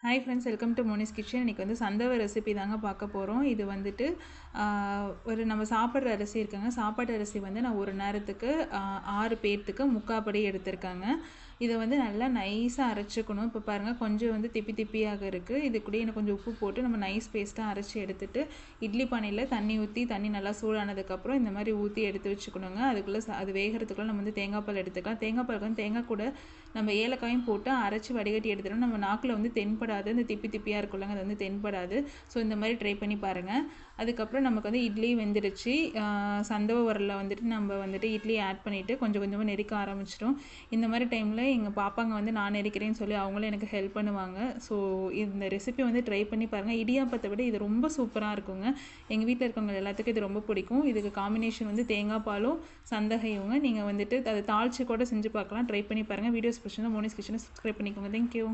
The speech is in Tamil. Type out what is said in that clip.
Hi friends, welcome to Moni's kitchen. இன்றைக்கி வந்து சந்தவ ரெசிபி தாங்க பார்க்க போகிறோம். இது வந்துட்டு ஒரு நம்ம சாப்பிட்ற அரிசி இருக்குங்க. சாப்பாட்டு அரிசி வந்து நான் ஒரு நேரத்துக்கு 6 பேர்த்துக்கு முக்காப்படி எடுத்திருக்கேங்க. இதை வந்து நல்லா நைஸாக அரைச்சிக்கணும். இப்போ பாருங்கள், கொஞ்சம் வந்து திப்பி திப்பியாக இருக்குது. இது கூட எனக்கு கொஞ்சம் உப்பு போட்டு நம்ம நைஸ் பேஸ்ட்டாக அரைச்சி எடுத்துகிட்டு இட்லி பானையில் தண்ணி ஊற்றி, தண்ணி நல்லா சூடானதுக்கப்புறம் இந்த மாதிரி ஊற்றி எடுத்து வச்சுக்கணுங்க. அதுக்குள்ளே அது வேகிறதுக்குள்ளே நம்ம வந்து தேங்காய் பால் எடுத்துக்கலாம். தேங்காய் பால் வந்து தேங்காய் கூட நம்ம ஏலக்காயும் போட்டு அரைச்சி வடிகட்டி எடுத்துட்டோம். நம்ம நாக்கில் வந்து தென்படாது, இந்த திப்பி திப்பியாக இருக்குள்ளங்க, அது வந்து தென்படாது. ஸோ இந்த மாதிரி ட்ரை பண்ணி பாருங்கள். அதுக்கப்புறம் நமக்கு வந்து இட்லி வெந்துடுச்சு. சந்தவ உரலில் வந்துட்டு நம்ம வந்துட்டு இட்லி ஆட் பண்ணிவிட்டு கொஞ்சம் கொஞ்சமாக நெரிக்க ஆரம்பிச்சிட்டோம். இந்த மாதிரி டைமில் எங்கள் பாப்பாங்க வந்து நான் நெரிக்கிறேன்னு சொல்லி அவங்களும் எனக்கு ஹெல்ப் பண்ணுவாங்க. ஸோ இந்த ரெசிபி வந்து ட்ரை பண்ணி பாருங்கள். இடியாப்பத்தை விட இது ரொம்ப சூப்பராக இருக்குங்க. எங்கள் வீட்டில் இருக்கவங்க எல்லாத்துக்கும் இது ரொம்ப பிடிக்கும். இதுக்கு காம்பினேஷன் வந்து தேங்காய் பாலும் சந்தகையுங்க. நீங்கள் வந்துட்டு அதை தாளித்து கூட செஞ்சு பார்க்கலாம். ட்ரை பண்ணி பாருங்கள். வீடியோஸ் பிடிச்சிருந்தா மோனிஸ் கிச்சனை சப்ஸ்கிரைப் பண்ணிக்கோங்க. தேங்க்யூ.